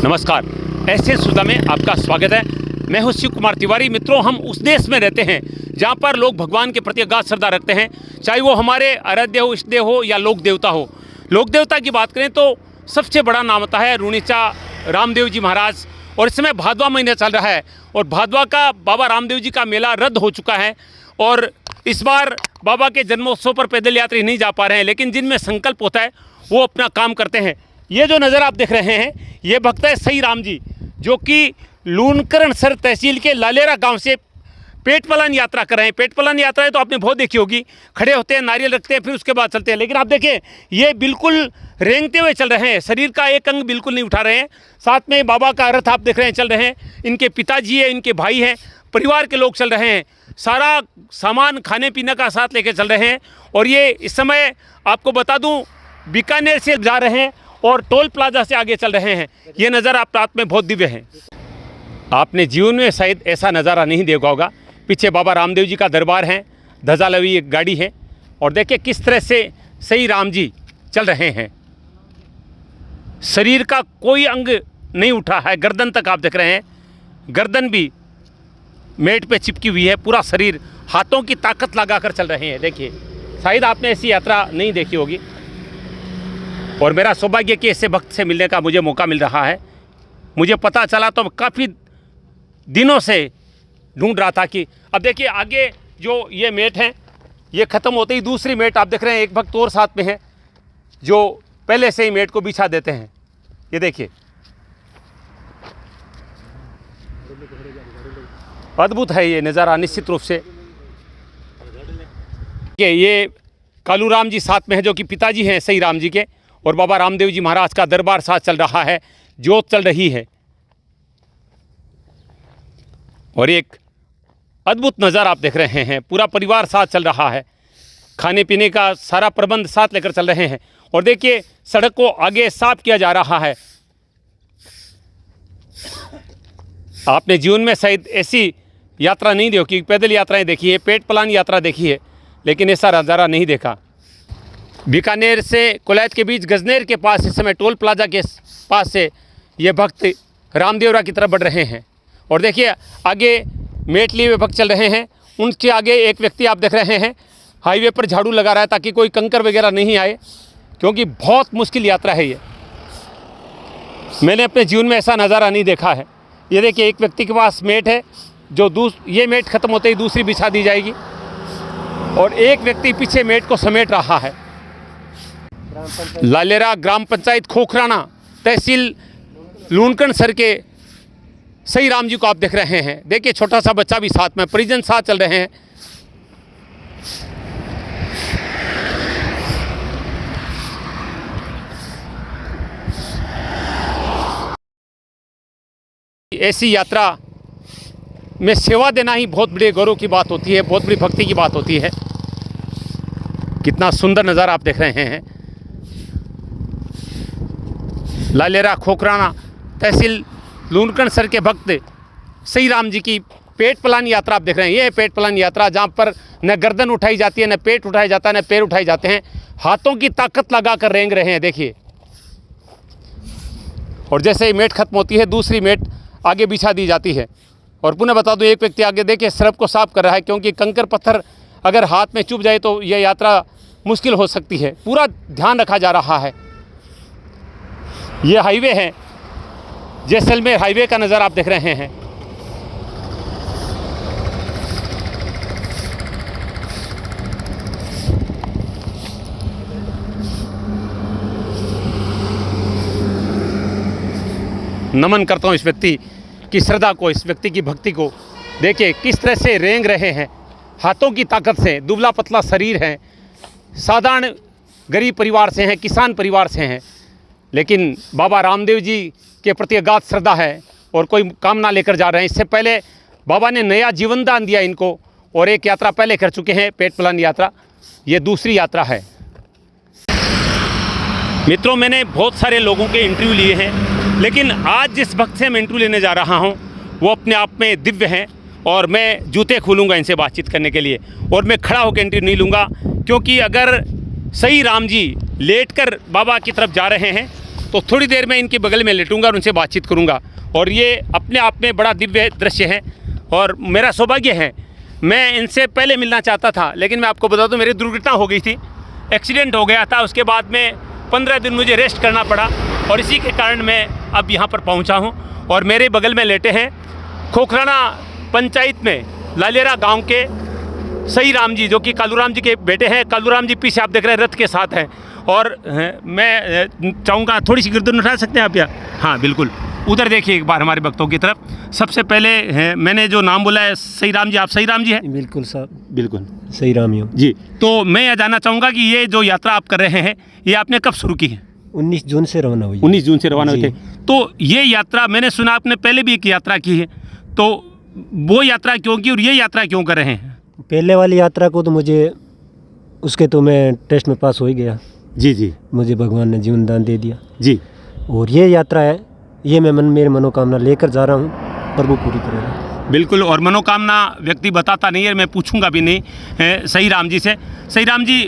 नमस्कार, ऐसे सुधा में आपका स्वागत है। मैं हूं शिव कुमार तिवारी। मित्रों, हम उस देश में रहते हैं जहां पर लोग भगवान के प्रति अगाध श्रद्धा रखते हैं, चाहे वो हमारे आराध्य हो, इष्ट देव हो या लोक देवता हो। लोक देवता की बात करें तो सबसे बड़ा नाम आता है रुणीचा रामदेव जी महाराज। और इस समय भादवा महीना चल रहा है और भादवा का बाबा रामदेव जी का मेला रद्द हो चुका है और इस बार बाबा के जन्मोत्सव पर पैदल यात्री नहीं जा पा रहे हैं, लेकिन जिनमें संकल्प होता है वो अपना काम करते हैं। ये जो नज़र आप देख रहे हैं, ये भक्त है सई राम जी, जो कि लूनकरणसर तहसील के लालेरा गांव से पेट पलान यात्रा कर रहे हैं। पेट पलान यात्रा है तो आपने बहुत देखी होगी, खड़े होते हैं, नारियल रखते हैं, फिर उसके बाद चलते हैं। लेकिन आप देखें, ये बिल्कुल रेंगते हुए चल रहे हैं, शरीर का एक अंग बिल्कुल नहीं उठा रहे हैं। साथ में बाबा का रथ आप देख रहे हैं चल रहे हैं, इनके पिताजी है, इनके भाई हैं, परिवार के लोग चल रहे हैं, सारा सामान खाने पीने का साथ लेके चल रहे हैं। और ये इस समय आपको बता दूं, बीकानेर से जा रहे हैं और टोल प्लाजा से आगे चल रहे हैं। ये नज़ारा आप रात में बहुत दिव्य है, आपने जीवन में शायद ऐसा नज़ारा नहीं देखा होगा। पीछे बाबा रामदेव जी का दरबार है, ध्वजा लगी एक गाड़ी है और देखिए किस तरह से सई राम जी चल रहे हैं। शरीर का कोई अंग नहीं उठा है, गर्दन तक आप देख रहे हैं, गर्दन भी मेट पे चिपकी हुई है, पूरा शरीर हाथों की ताकत लगाकर चल रहे हैं। देखिए, शायद आपने ऐसी यात्रा नहीं देखी होगी और मेरा सौभाग्य कि ऐसे भक्त से मिलने का मुझे मौका मिल रहा है। मुझे पता चला तो काफ़ी दिनों से ढूंढ रहा था कि अब देखिए आगे जो ये मेट हैं, ये ख़त्म होते ही दूसरी मेट आप देख रहे हैं, एक भक्त और साथ में है जो पहले से ही मेट को बिछा देते हैं। ये देखिए, अद्भुत है ये नज़ारा निश्चित रूप से। ये कालूराम जी साथ में है, जो कि पिताजी हैं सई राम जी के, और बाबा रामदेव जी महाराज का दरबार साथ चल रहा है, जोत चल रही है और एक अद्भुत नज़ारा आप देख रहे हैं। पूरा परिवार साथ चल रहा है, खाने पीने का सारा प्रबंध साथ लेकर चल रहे हैं। और देखिए, सड़क को आगे साफ किया जा रहा है। आपने जीवन में शायद ऐसी यात्रा नहीं देखी, पैदल यात्राएं देखी है, पेट पलान यात्रा देखी है, लेकिन ऐसा नज़ारा नहीं देखा। बीकानेर से कोलायत के बीच गजनेर के पास इस समय टोल प्लाजा के पास से ये भक्त रामदेवरा की तरफ बढ़ रहे हैं। और देखिए आगे मेट लिए हुए भक्त चल रहे हैं, उनके आगे एक व्यक्ति आप देख रहे हैं हाईवे पर झाड़ू लगा रहा है ताकि कोई कंकर वगैरह नहीं आए, क्योंकि बहुत मुश्किल यात्रा है ये। मैंने अपने जीवन में ऐसा नज़ारा नहीं देखा है। ये देखिए, एक व्यक्ति के पास मेट है, जो ये मेट ख़त्म होते ही दूसरी बिछा दी जाएगी और एक व्यक्ति पीछे मेट को समेट रहा है। लालेरा ग्राम पंचायत खोखराना तहसील लूनकरणसर के सई राम जी को आप देख रहे हैं। देखिए, छोटा सा बच्चा भी साथ में, परिजन साथ चल रहे हैं। ऐसी यात्रा में सेवा देना ही बहुत बड़े गौरव की बात होती है, बहुत बड़ी भक्ति की बात होती है। कितना सुंदर नज़ारा आप देख रहे हैं। लालेरा खोखराना तहसील लूनकरणसर के भक्त सई राम जी की पेट पलान यात्रा आप देख रहे हैं। ये पेट पलान यात्रा जहाँ पर न गर्दन उठाई जाती है, न पेट उठाया जाता है, न पैर उठाए जाते हैं, हाथों की ताकत लगाकर रेंग रहे हैं। देखिए, और जैसे ही मेट खत्म होती है दूसरी मेट आगे बिछा दी जाती है। और पुनः बता दूं, एक व्यक्ति आगे देखिए सड़क को साफ कर रहा है, क्योंकि कंकर पत्थर अगर हाथ में चुभ जाए तो यह यात्रा मुश्किल हो सकती है। पूरा ध्यान रखा जा रहा है। ये हाईवे है, जैसलमेर हाईवे का नज़ारा आप देख रहे हैं। नमन करता हूँ इस व्यक्ति की श्रद्धा को, इस व्यक्ति की भक्ति को। देखिए किस तरह से रेंग रहे हैं, हाथों की ताकत से, दुबला पतला शरीर है, साधारण गरीब परिवार से हैं, किसान परिवार से हैं, लेकिन बाबा रामदेव जी के प्रति अगाध श्रद्धा है और कोई कामना लेकर जा रहे हैं। इससे पहले बाबा ने नया जीवन दान दिया इनको और एक यात्रा पहले कर चुके हैं, पेट पलान यात्रा। ये दूसरी यात्रा है। मित्रों, मैंने बहुत सारे लोगों के इंटरव्यू लिए हैं, लेकिन आज जिस भक्त से मैं इंटरव्यू लेने जा रहा हूँ वो अपने आप में दिव्य हैं और मैं जूते खोलूँगा इनसे बातचीत करने के लिए, और मैं खड़ा होकर इंटरव्यू नहीं लूँगा, क्योंकि अगर सई राम जी लेटकर बाबा की तरफ जा रहे हैं तो थोड़ी देर में इनके बगल में लेटूंगा और उनसे बातचीत करूंगा। और ये अपने आप में बड़ा दिव्य दृश्य है और मेरा सौभाग्य है, मैं इनसे पहले मिलना चाहता था, लेकिन मैं आपको बता दूं मेरी दुर्घटना हो गई थी, एक्सीडेंट हो गया था। उसके बाद में 15 दिन मुझे रेस्ट करना पड़ा और इसी के कारण मैं अब यहाँ पर पहुँचा हूँ। और मेरे बगल में लेटे हैं खोखराना पंचायत में लालेरा गांव के सही राम जी, जो कि कालूराम जी के बेटे हैं। कालूराम जी पीछे आप देख रहे हैं रथ के साथ हैं। और मैं चाहूँगा थोड़ी सी गर्दन उठा सकते हैं आप या? हाँ बिल्कुल, उधर देखिए एक बार हमारे भक्तों की तरफ। सबसे पहले मैंने जो नाम बोला है सही राम जी, आप सही राम जी हैं? बिल्कुल साहब, बिल्कुल सही राम ही हूँ जी। तो मैं यह जानना चाहूँगा कि ये जो यात्रा आप कर रहे हैं ये आपने कब शुरू की है? 19 जून से रवाना हुई। 19 जून से रवाना हुए थे। तो ये यात्रा मैंने सुना आपने पहले भी एक यात्रा की है, तो वो यात्रा क्यों की और ये यात्रा क्यों कर रहे हैं? पहले वाली यात्रा को तो मुझे उसके तो मैं टेस्ट में पास हो ही गया जी, मुझे भगवान ने जीवन दान दे दिया जी। और ये यात्रा है, ये मैं मेरी मनोकामना लेकर जा रहा हूँ, प्रभु पूरी करेगा। बिल्कुल, और मनोकामना व्यक्ति बताता नहीं है, मैं पूछूंगा भी नहीं सही राम जी से। सही राम जी,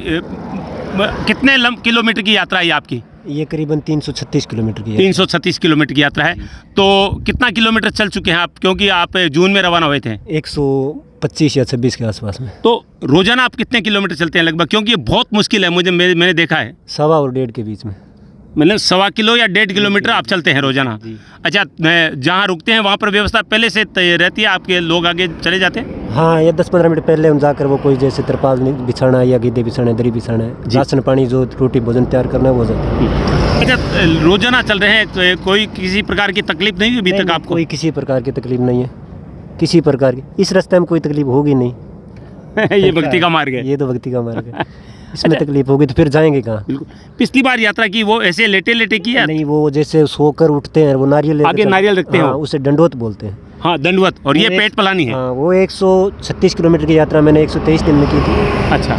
कितने किलोमीटर की यात्रा है आपकी? ये करीबन 336 किलोमीटर की है। 336 किलोमीटर की यात्रा है। तो कितना किलोमीटर चल चुके हैं आप, क्योंकि आप जून में रवाना हुए थे? 125 या 26 के आसपास में। तो रोजाना आप कितने किलोमीटर चलते हैं लगभग, क्योंकि ये बहुत मुश्किल है, मैंने देखा है। 1.25 और 1.5 के बीच में, मतलब 1.25 किलो या 1.5 किलोमीटर आप चलते हैं रोजाना? अच्छा, जहाँ रुकते हैं वहाँ पर व्यवस्था पहले से रहती है, आपके लोग आगे चले जाते हैं? हाँ, या 10-15 मिनट पहले हम जाकर वो कोई जैसे तिरपाल बिछाना है या गीदे बिछाना है, दरी बिछाना है, राशन पानी जो रोटी भोजन तैयार करना है वो जाता है। अच्छा, रोजाना चल रहे हैं, तो कोई किसी प्रकार की तकलीफ नहीं हुई अभी तक आपको? कोई किसी प्रकार की तकलीफ नहीं है, किसी प्रकार की। इस रास्ते में कोई तकलीफ होगी नहीं। ये भक्ति का मार्ग है। ये तो भक्ति का मार्ग है। इसमें तकलीफ होगी तो फिर जाएंगे कहाँ? बिल्कुल। पिछली बार यात्रा की वो ऐसे लेटे लेटे की है? नहीं, वो जैसे सोकर उठते हैं, वो नारियल आगे नारियल रखते हैं। हाँ, उसे दंडवत बोलते हैं। हाँ, दंडवत। और ये पेट पलानी है। हाँ, वो 136 किलोमीटर की यात्रा मैंने 123 दिन में की थी। अच्छा,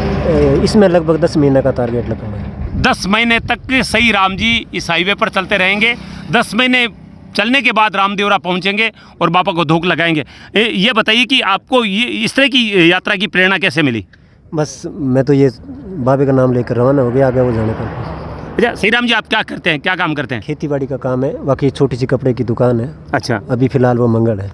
इसमें लगभग 10 महीने का टारगेट लगा हुआ है। 10 महीने तक सही राम जी इस हाईवे पर चलते रहेंगे। 10 महीने चलने के बाद रामदेवरा पहुंचेंगे और बाबा को धोख लगाएंगे। ये बताइए कि आपको ये इस तरह की यात्रा की प्रेरणा कैसे मिली? बस मैं तो ये बाबे का नाम लेकर रवाना हो गया, आगे वो जाने का। अच्छा, सही राम जी आप क्या करते हैं, क्या काम करते हैं? खेती बाड़ी का काम है, बाकी छोटी सी कपड़े की दुकान है। अच्छा, अभी फिलहाल वो मंगल है।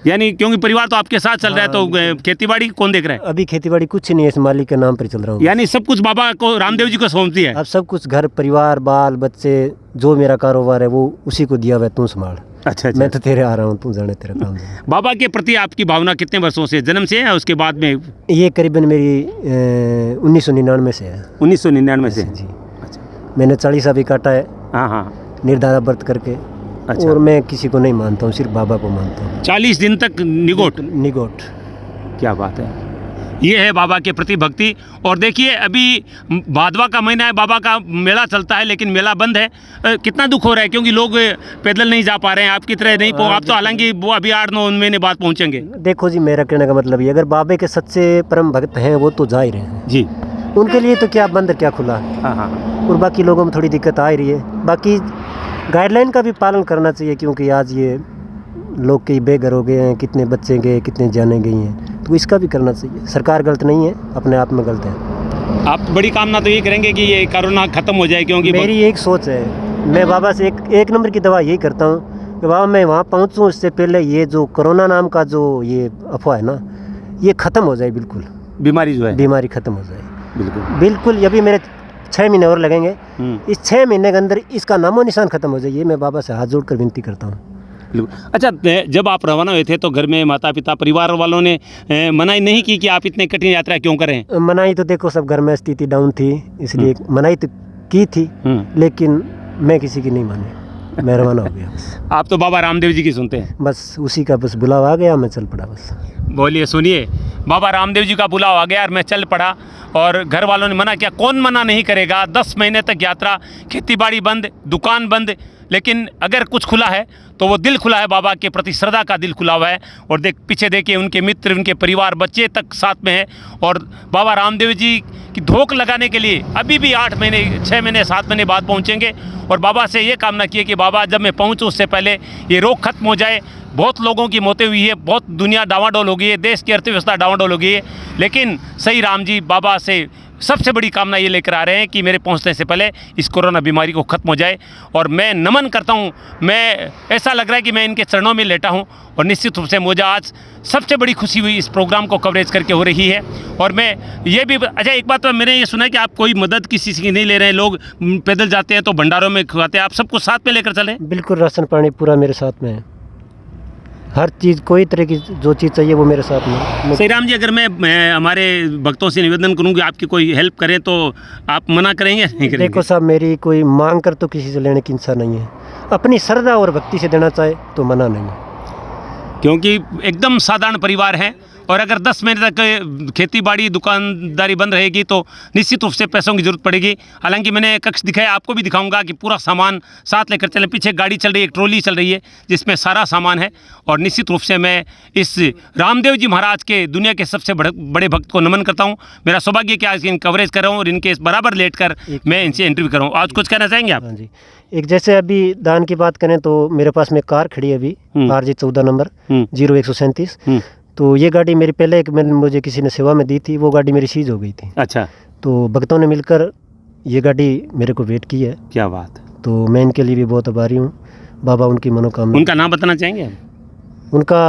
यानी क्योंकि परिवार तो आपके साथ चल रहा है, तो खेती बाड़ी कौन देख रहा है? अभी खेती बाड़ी कुछ नहीं है, इस मालिक के नाम पर चल रहा हूँ। यानी सब कुछ बाबा को, रामदेव जी को सौंपती है? अब सब कुछ, घर परिवार बाल बच्चे, जो मेरा कारोबार है वो उसी को दिया हुआ है, तू संभाल। अच्छा, मैं तो तेरे आ रहा हूँ, तू जाने तेरा काम है। बाबा के प्रति आपकी भावना कितने वर्षों से, जन्म से है उसके बाद में? ये करीबन मेरी 1999 से है। 1999 से जी। अच्छा, मैंने 40 अभी काटा है। हाँ, निर्धारा व्रत करके। अच्छा। और मैं किसी को नहीं मानता हूँ, सिर्फ बाबा को मानता हूँ। 40 दिन तक निगोट? निगोट। क्या बात है, ये है बाबा के प्रति भक्ति। और देखिए अभी भादवा का महीना है, बाबा का मेला चलता है, लेकिन मेला बंद है। कितना दुख हो रहा है, क्योंकि लोग पैदल नहीं जा पा रहे हैं, आपकी तरह नहीं। आप तो हालांकि वो अभी 8-9 महीने बाद पहुंचेंगे। देखो जी, मेरा कहने का मतलब ये, अगर बाबे के सच्चे परम भक्त हैं वो तो जा ही रहे हैं जी। उनके लिए तो क्या बंद क्या खुला। हाँ, और बाकी लोगों में थोड़ी दिक्कत आ ही रही है। बाकी गाइडलाइन का भी पालन करना चाहिए, क्योंकि आज ये लोग कई बेघर हो गए हैं, कितने बच्चे गए, कितने जाने गई हैं, तो इसका भी करना चाहिए। सरकार गलत नहीं है, अपने आप में गलत है। आप बड़ी कामना तो ये करेंगे कि ये कोरोना खत्म हो जाए, क्योंकि मेरी एक सोच है, मैं बाबा से एक नंबर की दवा यही करता हूँ कि बाबा मैं वहाँ पहुँचूँ, इससे पहले ये जो कोरोना नाम का जो ये अफवाह है ना, ये ख़त्म हो जाए। बिल्कुल बीमारी जो है, बीमारी ख़त्म हो जाए। बिल्कुल। अभी मेरे 6 महीने और लगेंगे। इस 6 महीने के अंदर इसका नामो निशान खत्म हो जाए, मैं बाबा से हाथ जोड़कर विनती करता हूँ। अच्छा, जब आप रवाना हुए थे तो घर में माता पिता परिवार वालों ने मनाही नहीं की कि आप इतने कठिन यात्रा क्यों करें? मनाही तो देखो, सब घर में स्थिति डाउन थी, इसलिए मनाही तो की थी, लेकिन मैं किसी की नहीं मानी, मैं रवाना हो गया बस। आप तो बाबा रामदेव जी की सुनते हैं? बस उसी का बस बुलावा आ गया, मैं चल पड़ा बस। बोलिए, सुनिए, बाबा रामदेव जी का बुलावा आ गया और मैं चल पड़ा। और घर वालों ने मना किया, कौन मना नहीं करेगा। 10 महीने तक यात्रा, खेतीबाड़ी बंद, दुकान बंद, लेकिन अगर कुछ खुला है तो वो दिल खुला है, बाबा के प्रति श्रद्धा का दिल खुला हुआ है। और पीछे देखिए उनके मित्र, उनके परिवार, बच्चे तक साथ में हैं। और बाबा रामदेव जी की धोख लगाने के लिए अभी भी 8 महीने, 6 महीने, 7 महीने बाद पहुंचेंगे। और बाबा से ये कामना की है कि बाबा जब मैं पहुंचूं उससे पहले ये रोग खत्म हो जाए। बहुत लोगों की मौतें हुई है, बहुत दुनिया डावाडोल हो गई है, देश की अर्थव्यवस्था डावाडोल हो गई है, लेकिन सही राम जी बाबा से सबसे बड़ी कामना ये लेकर आ रहे हैं कि मेरे पहुंचने से पहले इस कोरोना बीमारी को ख़त्म हो जाए। और मैं नमन करता हूं, मैं ऐसा लग रहा है कि मैं इनके चरणों में लेटा हूं। और निश्चित रूप से मुझे आज सबसे बड़ी खुशी हुई इस प्रोग्राम को कवरेज करके हो रही है। और मैं ये भी अच्छा, एक बात तो मैंने ये सुना है कि आप कोई मदद किसी की नहीं ले रहे हैं, लोग पैदल जाते हैं तो भंडारों में खवाते हैं, आप सबको साथ में लेकर चले? बिल्कुल, राशन पानी पूरा मेरे साथ में है, हर चीज़, कोई तरह की जो चीज़ चाहिए वो मेरे साथ में। सही राम जी, अगर मैं हमारे भक्तों से निवेदन करूँ कि आपकी कोई हेल्प करें तो आप मना करेंगे नहीं करेंगे? देखो साहब, मेरी कोई मांग कर तो किसी से लेने की इच्छा नहीं है, अपनी श्रद्धा और भक्ति से देना चाहे तो मना नहीं है। क्योंकि एकदम साधारण परिवार है और अगर 10 महीने तक खेती बाड़ी दुकानदारी बंद रहेगी तो निश्चित रूप से पैसों की ज़रूरत पड़ेगी। हालांकि मैंने कक्ष दिखाया, आपको भी दिखाऊंगा कि पूरा सामान साथ लेकर चलें। पीछे गाड़ी चल रही है, एक ट्रॉली चल रही है जिसमें सारा सामान है। और निश्चित रूप से मैं इस रामदेव जी महाराज के दुनिया के सबसे बड़े भक्त को नमन करता हूँ। मेरा सौभाग्य कि आज इनकी कवरेज कर रहा हूँ और इनके बराबर लेट कर मैं इनसे इंटरव्यू कर रहा हूँ। आज कुछ कहना चाहेंगे आप? हाँ जी, एक जैसे अभी दान की बात करें तो मेरे पास में कार खड़ी है अभी, RG 14 नंबर 0137। तो ये गाड़ी मेरी पहले मुझे किसी ने सेवा में दी थी, वो गाड़ी मेरी सीज हो गई थी। अच्छा, तो भक्तों ने मिलकर ये गाड़ी मेरे को भेंट की है। क्या बात। तो मैं इनके लिए भी बहुत आभारी हूँ। बाबा उनकी मनोकामना। उनका नाम बताना चाहेंगे? उनका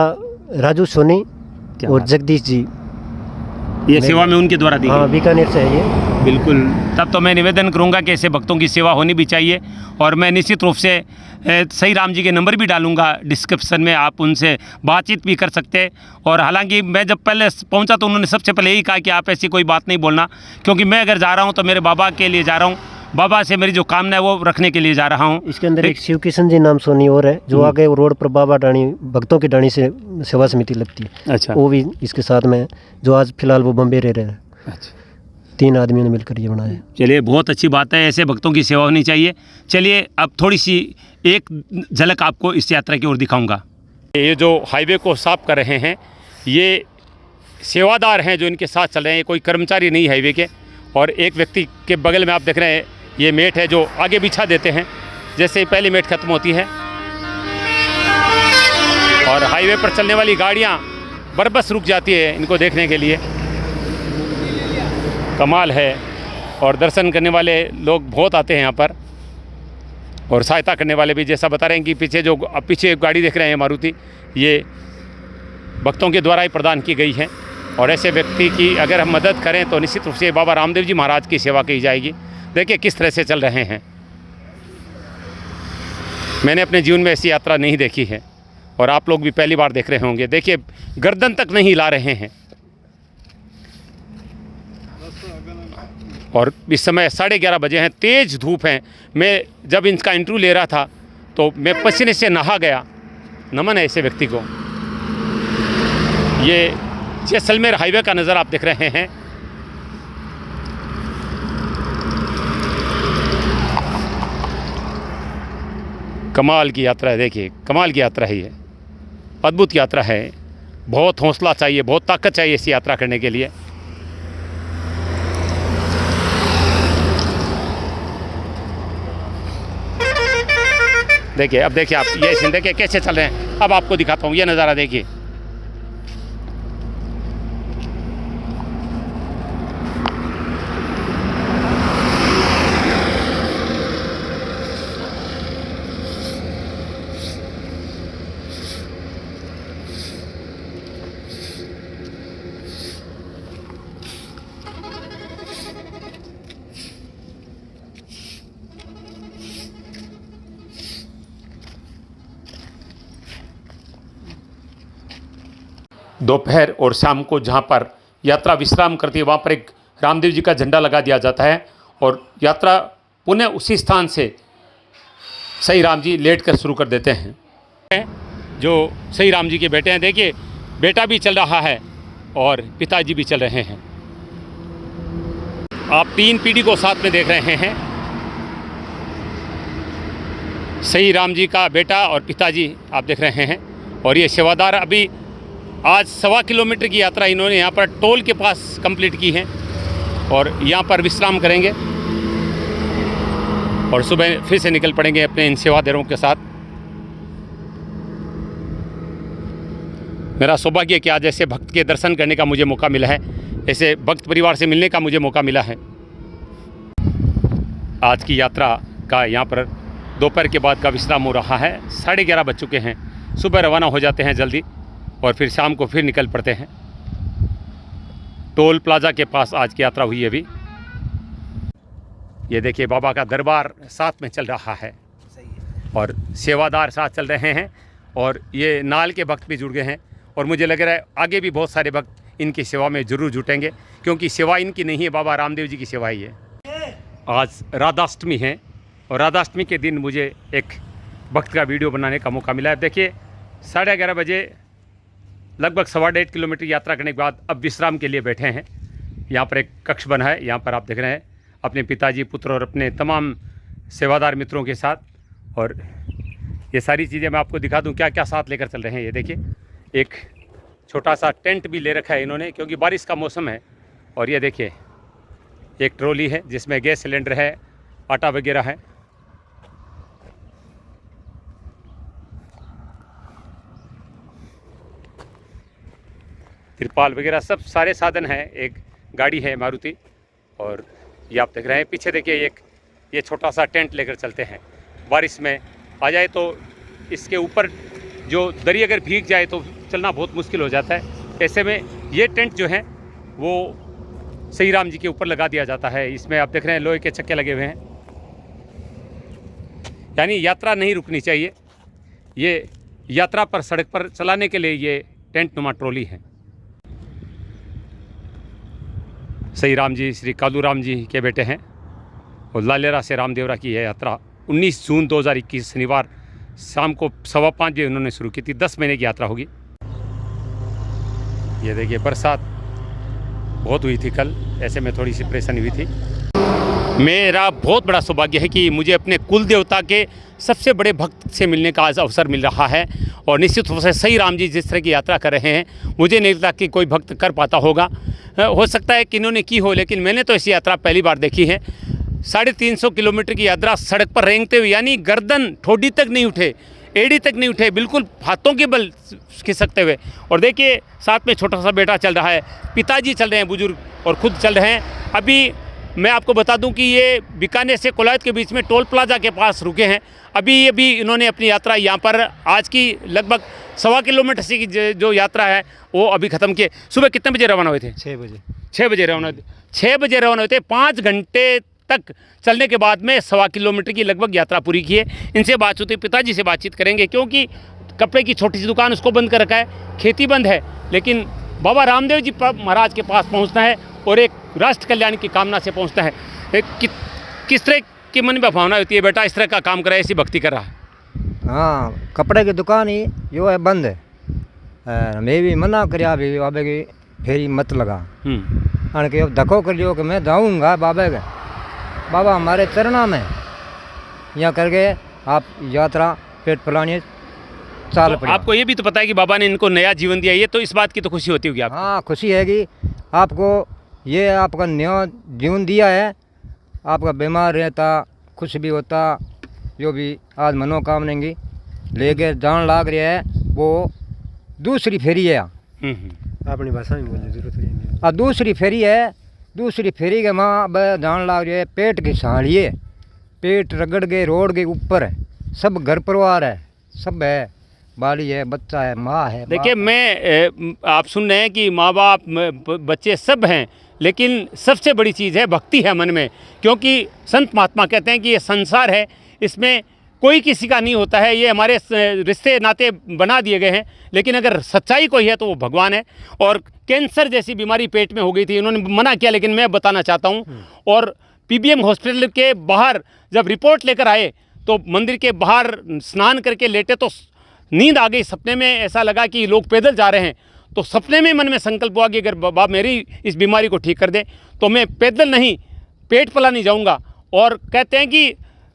राजू सोनी और जगदीश जी, ये सेवा में उनके द्वारा दी गई। हाँ, बीकानेर से है ये। बिल्कुल, तब तो मैं निवेदन करूंगा कि ऐसे भक्तों की सेवा होनी भी चाहिए। और मैं निश्चित रूप से सही राम जी के नंबर भी डालूंगा डिस्क्रिप्शन में, आप उनसे बातचीत भी कर सकते हैं। और हालांकि मैं जब पहले पहुंचा तो उन्होंने सबसे पहले यही कहा कि आप ऐसी कोई बात नहीं बोलना, क्योंकि मैं अगर जा रहा हूं तो मेरे बाबा के लिए जा रहा हूं, बाबा से मेरी जो कामना है वो रखने के लिए जा रहा हूँ। इसके अंदर एक शिव किशन जी नाम सोनी और है, जो आगे रोड पर बाबा डाणी भक्तों की डाणी से सेवा समिति लगती है। अच्छा, वो भी इसके साथ में है, जो आज फिलहाल वो बम्बे रह रहे हैं। अच्छा, 3 आदमियों ने मिलकर ये बनाया। चलिए, बहुत अच्छी बात है, ऐसे भक्तों की सेवा होनी चाहिए। चलिए, अब थोड़ी सी एक झलक आपको इस यात्रा की ओर दिखाऊंगा। ये जो हाईवे को साफ कर रहे हैं, ये सेवादार हैं जो इनके साथ चल रहे हैं, कोई कर्मचारी नहीं हाईवे के। और एक व्यक्ति के बगल में आप देख रहे हैं, ये मेट है जो आगे बिछा देते हैं, जैसे पहली मेट खत्म होती है। और हाईवे पर चलने वाली गाड़ियां बरबस रुक जाती है इनको देखने के लिए। कमाल है। और दर्शन करने वाले लोग बहुत आते हैं यहाँ पर, और सहायता करने वाले भी। जैसा बता रहे हैं कि पीछे एक गाड़ी देख रहे हैं मारुति, ये भक्तों के द्वारा ही प्रदान की गई है। और ऐसे व्यक्ति की अगर हम मदद करें तो निश्चित रूप से बाबा रामदेव जी महाराज की सेवा की जाएगी। देखिए किस तरह से चल रहे हैं। मैंने अपने जीवन में ऐसी यात्रा नहीं देखी है और आप लोग भी पहली बार देख रहे होंगे। देखिए, गर्दन तक नहीं हिला रहे हैं। और इस समय 11:30 बजे हैं, तेज़ धूप है। मैं जब इनका इंटरव्यू ले रहा था तो मैं पसीने से नहा गया। नमन है ऐसे व्यक्ति को। ये जैसलमेर हाईवे का नज़र आप देख रहे हैं। कमाल की यात्रा है, देखिए कमाल की यात्रा है, ये अद्भुत यात्रा है। बहुत हौसला चाहिए, बहुत ताकत चाहिए इस यात्रा करने के लिए। देखिए, अब देखिए आप ये सीन देखिए कैसे चल रहे हैं। अब आपको दिखाता हूँ ये नज़ारा, देखिए दोपहर और शाम को जहाँ पर यात्रा विश्राम करती है वहाँ पर एक रामदेव जी का झंडा लगा दिया जाता है और यात्रा पुनः उसी स्थान से सही राम जी लेट कर शुरू कर देते हैं। जो सही राम जी के बेटे हैं, देखिए बेटा भी चल रहा है और पिताजी भी चल रहे हैं। आप 3 पीढ़ी को साथ में देख रहे हैं, सही राम जी का बेटा और पिताजी आप देख रहे हैं। और ये सेवादार अभी आज 1.25 किलोमीटर की यात्रा इन्होंने यहाँ पर टोल के पास कंप्लीट की है और यहाँ पर विश्राम करेंगे और सुबह फिर से निकल पड़ेंगे अपने इन सेवादारों के साथ। मेरा सौभाग्य कि आज ऐसे भक्त के दर्शन करने का मुझे मौका मिला है। ऐसे भक्त परिवार से मिलने का मुझे मौका मिला है। आज की यात्रा का यहाँ पर दोपहर के बाद का विश्राम हो रहा है। 11:30 बज चुके हैं। सुबह रवाना हो जाते हैं जल्दी और फिर शाम को फिर निकल पड़ते हैं। टोल प्लाजा के पास आज की यात्रा हुई अभी। ये देखिए बाबा का दरबार साथ में चल रहा है और सेवादार साथ चल रहे हैं और ये नाल के भक्त भी जुड़ गए हैं और मुझे लग रहा है आगे भी बहुत सारे भक्त इनकी सेवा में ज़रूर जुटेंगे, क्योंकि सेवा इनकी नहीं है, बाबा रामदेव जी की सेवा ही है। आज राधाष्टमी है और राधाष्टमी के दिन मुझे एक भक्त का वीडियो बनाने का मौका मिला है। देखिए 11:30 बजे लगभग 1.5 किलोमीटर यात्रा करने के बाद अब विश्राम के लिए बैठे हैं। यहाँ पर एक कक्ष बना है, यहाँ पर आप देख रहे हैं अपने पिताजी, पुत्र और अपने तमाम सेवादार मित्रों के साथ। और ये सारी चीज़ें मैं आपको दिखा दूं क्या क्या साथ लेकर चल रहे हैं। ये देखिए एक छोटा सा टेंट भी ले रखा है इन्होंने, क्योंकि बारिश का मौसम है। और ये देखिए एक ट्रॉली है जिसमें गैस सिलेंडर है, आटा वगैरह है। तिरपाल वगैरह सब सारे साधन हैं। एक गाड़ी है मारुति और ये आप देख रहे हैं पीछे देखिए ये छोटा सा टेंट लेकर चलते हैं। बारिश में आ जाए तो इसके ऊपर जो दरी अगर भीग जाए तो चलना बहुत मुश्किल हो जाता है। ऐसे में ये टेंट जो है वो श्री राम जी के ऊपर लगा दिया जाता है। इसमें आप देख रहे हैं लोहे के चक्के लगे हुए हैं, यानी यात्रा नहीं रुकनी चाहिए। ये यात्रा पर सड़क पर चलाने के लिए ये टेंट नुमा ट्रॉली है। श्री राम जी श्री कालू राम जी के बेटे हैं और लालेरा से रामदेवरा की यह यात्रा 19 जून 2021 शनिवार शाम को 5:15 बजे उन्होंने शुरू की थी। 10 महीने की यात्रा होगी। ये देखिए बरसात बहुत हुई थी कल, ऐसे में थोड़ी सी परेशानी हुई थी। मेरा बहुत बड़ा सौभाग्य है कि मुझे अपने कुल देवता के सबसे बड़े भक्त से मिलने का आज अवसर मिल रहा है। और निश्चित रूप से श्री राम जी जिस तरह की यात्रा कर रहे हैं मुझे नहीं लगता कि कोई भक्त कर पाता होगा। हो सकता है कि इन्होंने की हो, लेकिन मैंने तो ऐसी यात्रा पहली बार देखी है। 350 किलोमीटर की यात्रा सड़क पर रेंगते हुए, यानी गर्दन ठोडी तक नहीं उठे, एड़ी तक नहीं उठे, बिल्कुल हाथों के बल खिसकते हुए। और देखिए साथ में छोटा सा बेटा चल रहा है, पिताजी चल रहे हैं बुजुर्ग और खुद चल रहे हैं। अभी मैं आपको बता दूं कि ये बीकानेर से कोलायत के बीच में टोल प्लाजा के पास रुके हैं। अभी इन्होंने अपनी यात्रा यहाँ पर आज की लगभग 1.25 किलोमीटर से की जो यात्रा है वो अभी ख़त्म किए। सुबह कितने बजे रवाना हुए थे? 6 बजे। 6 बजे रवाना हुए थे। 6 बजे रवाना हुए थे। 5 घंटे तक चलने के बाद में 1.25 किलोमीटर की लगभग यात्रा पूरी की है। इनसे बात होती, पिताजी से बातचीत करेंगे, क्योंकि कपड़े की छोटी सी दुकान उसको बंद कर रखा है, खेती बंद है, लेकिन बाबा रामदेव जी महाराज के पास पहुंचना है और एक राष्ट्र कल्याण की कामना से पहुंचना है। किस तरह की मन में भावना होती है बेटा इस तरह का काम कर रहा है, ऐसी भक्ति कर रहा है? हाँ, कपड़े की दुकान ही जो है बंद है। मैं भी मना कर भी बाबे की फेरी मत लगा कि अब धक्को कर लियो कि मैं जाऊँगा बाबे के, बाबा हमारे चरणा में यहाँ करके आप यात्रा पेट फैलाने चाल पड़ी। आपको ये भी तो पता है कि बाबा ने इनको नया जीवन दिया, ये तो इस बात की तो खुशी होती होगी आपको? हाँ, खुशी है कि आपको ये आपका नया जीवन दिया है। आपका बीमार रहता, खुश भी होता, जो भी आज मनोकामना की लेके जान लाग रहा है वो दूसरी फेरी है। अपनी भाषा में बोलने जरूरत नहीं। अब दूसरी फेरी है, दूसरी फेरी के माँ जान लाग रही है। पेट की साड़िए, पेट रगड़ के रोड के ऊपर है, सब घर परिवार है, सब है, बाली है, बच्चा है, माँ है। देखिए मैं आप सुन रहे हैं कि माँ बाप बच्चे सब हैं, लेकिन सबसे बड़ी चीज़ है भक्ति है मन में। क्योंकि संत महात्मा कहते हैं कि ये संसार है, इसमें कोई किसी का नहीं होता है, ये हमारे रिश्ते नाते बना दिए गए हैं, लेकिन अगर सच्चाई कोई है तो वो भगवान है। और कैंसर जैसी बीमारी पेट में हो गई थी, उन्होंने मना किया, लेकिन मैं बताना चाहता हूँ। और पीबीएम हॉस्पिटल के बाहर जब रिपोर्ट लेकर आए तो मंदिर के बाहर स्नान करके लेटे तो नींद आ गई। सपने में ऐसा लगा कि लोग पैदल जा रहे हैं, तो सपने में मन में संकल्प हुआ कि अगर बाबा मेरी इस बीमारी को ठीक कर दे तो मैं पैदल नहीं, पेट पला नहीं जाऊंगा। और कहते हैं कि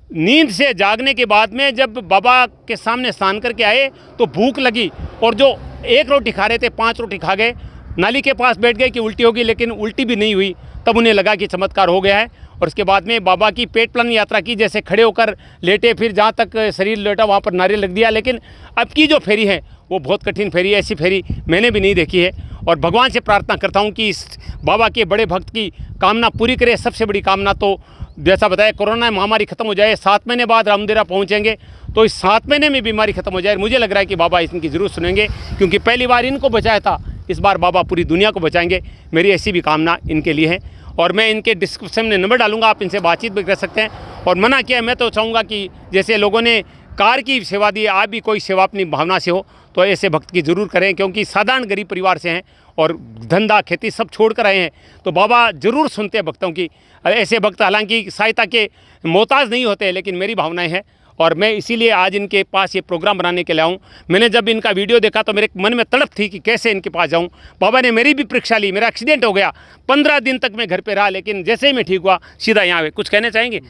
नींद से जागने के बाद में जब बाबा के सामने स्नान करके आए तो भूख लगी, और जो 1 रोटी खा रहे थे 5 रोटी खा गए। नाली के पास बैठ गए कि उल्टी होगी, लेकिन उल्टी भी नहीं हुई। तब उन्हें लगा कि चमत्कार हो गया है। और उसके बाद में बाबा की पेट प्लान यात्रा की, जैसे खड़े होकर लेटे, फिर जहाँ तक शरीर लेटा वहाँ पर नारियल लग दिया। लेकिन अब की जो फेरी है वो बहुत कठिन फेरी है, ऐसी फेरी मैंने भी नहीं देखी है। और भगवान से प्रार्थना करता हूँ कि इस बाबा के बड़े भक्त की कामना पूरी करे। सबसे बड़ी कामना तो जैसा बताया, कोरोना महामारी खत्म हो जाए, 7 महीने बाद रामदेवरा पहुँचेंगे तो इस 7 महीने में बीमारी खत्म हो जाए। मुझे लग रहा है कि बाबा इनकी ज़रूर सुनेंगे, क्योंकि पहली बार इनको बचाया था, इस बार बाबा पूरी दुनिया को बचाएंगे। मेरी ऐसी भी कामना इनके लिए है। और मैं इनके डिस्क्रिप्शन में नंबर डालूंगा, आप इनसे बातचीत भी कर सकते हैं। और मना किया, मैं तो चाहूँगा कि जैसे लोगों ने कार की सेवा दी, आप भी कोई सेवा अपनी भावना से हो तो ऐसे भक्त की ज़रूर करें, क्योंकि साधारण गरीब परिवार से हैं और धंधा खेती सब छोड़ कर आए हैं, तो बाबा ज़रूर सुनते हैं भक्तों की। ऐसे भक्त हालांकि सहायता के मोहताज नहीं होते, लेकिन मेरी भावनाएं हैं और मैं इसीलिए आज इनके पास ये प्रोग्राम बनाने के लिए आऊँ। मैंने जब इनका वीडियो देखा तो मेरे मन में तड़प थी कि कैसे इनके पास जाऊँ। बाबा ने मेरी भी परीक्षा ली, मेरा एक्सीडेंट हो गया, 15 दिन तक मैं घर पे रहा, लेकिन जैसे ही मैं ठीक हुआ सीधा यहाँ आए। कुछ कहना चाहेंगे?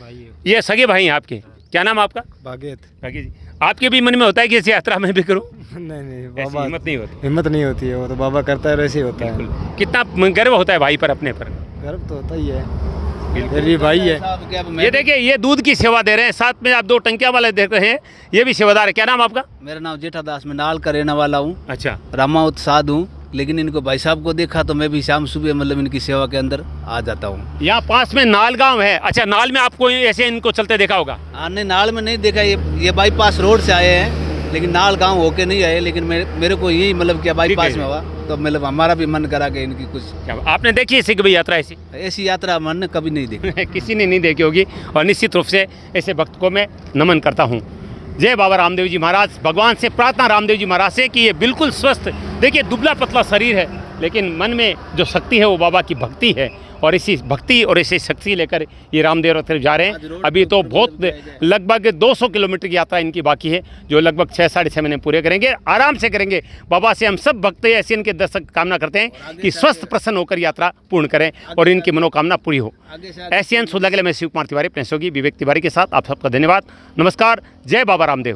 ये सगे भाई हैं आपके, क्या नाम आपका? भागेत। भाग्य जी, आपके भी मन में होता है कि इस यात्रा में भी करूँ? नहीं ऐसी बाबा हिम्मत नहीं होती। हिम्मत नहीं होती है, वो तो बाबा करता है वैसे ही होता है। बिल्कुल। कितना गर्व होता है भाई पर, अपने पर? गर्व तो होता ही है, मेरी भाई है। ये देखिए, ये दूध की सेवा दे रहे हैं, साथ में आप 2 टंकियां वाले देख रहे हैं, ये भी सेवादार है। क्या नाम आपका? मेरा नाम जेठादास, मैं नाल का रहने वाला हूँ, अच्छा, रामावत साध हूँ। लेकिन इनको भाई साहब को देखा तो मैं भी शाम सुबह मतलब इनकी सेवा के अंदर आ जाता हूँ। यहाँ पास में नाल गांव है। अच्छा, नाल में आपको ऐसे इनको चलते देखा होगा? आने नाल में नहीं देखा, ये बाईपास रोड से आए हैं, लेकिन नाल गांव होके नहीं आए। लेकिन मेरे को यही मतलब क्या बाईपास में हुआ तो मतलब हमारा भी मन करा कि इनकी कुछ। क्या आपने देखी ऐसी कभी यात्रा? ऐसी यात्रा मन ने कभी नहीं देखी। किसी ने नहीं देखी होगी। और निश्चित रूप से ऐसे भक्त को मैं नमन करता हूँ। जय बाबा रामदेव जी महाराज। भगवान से प्रार्थना रामदेव जी महाराज से कि ये बिल्कुल स्वस्थ, देखिए दुबला पतला शरीर है, लेकिन मन में जो शक्ति है वो बाबा की भक्ति है। और इसी भक्ति और इसी शक्ति लेकर ये रामदेव तरफ जा रहे हैं। अभी तो बहुत लगभग 200 किलोमीटर की यात्रा इनकी बाकी है, जो लगभग 6 साढ़े 6 महीने पूरे करेंगे, आराम से करेंगे। बाबा से हम सब भक्त ऐसे इनके दर्शक कामना करते हैं कि स्वस्थ प्रसन्न होकर यात्रा पूर्ण करें और इनकी मनोकामना पूरी हो। ऐसे अंश सुधा के लिए मैं शिव कुमार तिवारी, प्रेसोगी विवेक तिवारी के साथ आप सबका धन्यवाद। नमस्कार। जय बाबा रामदेव।